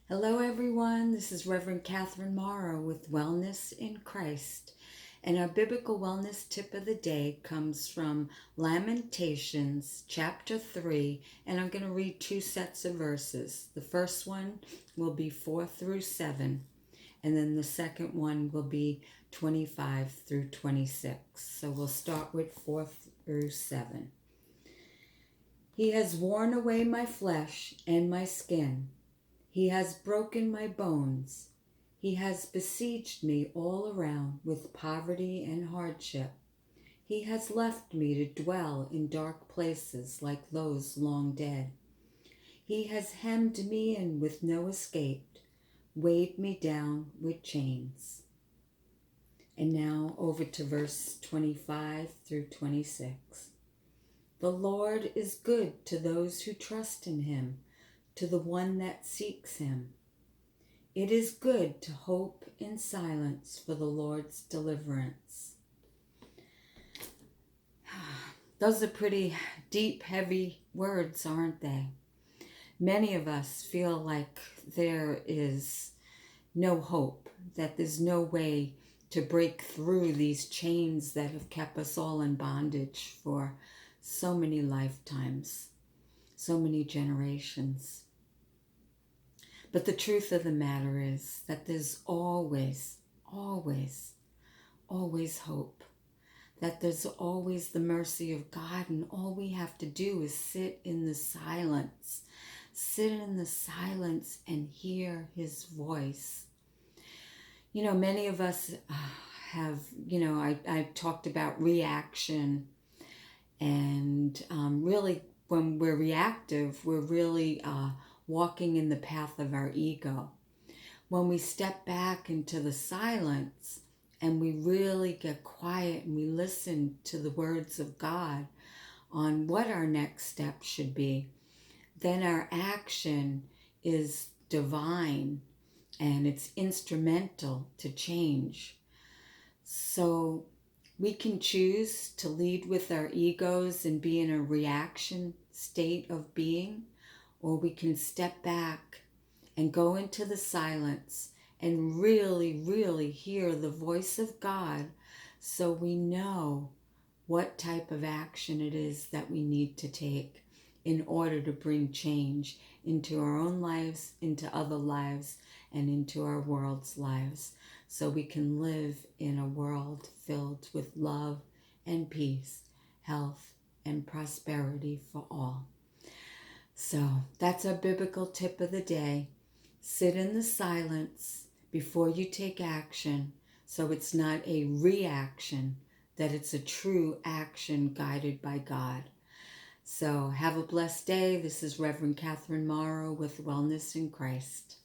Hello, everyone. This is Reverend Catherine Morrow with Wellness in Christ. And our biblical wellness tip of the day comes from Lamentations chapter 3. And I'm going to read two sets of verses. The first one will be 4 through 7. And then the second one will be 25 through 26. So we'll start with 4 through 7. He has worn away my flesh and my skin. He has broken my bones. He has besieged me all around with poverty and hardship. He has left me to dwell in dark places like those long dead. He has hemmed me in with no escape, weighed me down with chains. And now over to verse 25 through 26. The Lord is good to those who trust in him, to the one that seeks him. It is good to hope in silence for the Lord's deliverance. Those are pretty deep, heavy words, aren't they? Many of us feel like there is no hope, that there's no way to break through these chains that have kept us all in bondage for so many lifetimes, so many generations. But the truth of the matter is that there's always, always, always hope. That there's always the mercy of God, and all we have to do is sit in the silence. Sit in the silence and hear his voice. You know, many of us have, I talked about reaction, and really when we're reactive, we're really walking in the path of our ego. When we step back into the silence and we really get quiet and we listen to the words of God on what our next step should be, then our action is divine and it's instrumental to change. So we can choose to lead with our egos and be in a reaction state of being, or we can step back and go into the silence and really, really hear the voice of God so we know what type of action it is that we need to take in order to bring change into our own lives, into other lives, and into our world's lives, so we can live in a world filled with love and peace, health and prosperity for all. So that's our biblical tip of the day. Sit in the silence before you take action, so it's not a reaction, that it's a true action guided by God. So have a blessed day. This is Reverend Catherine Morrow with Wellness in Christ.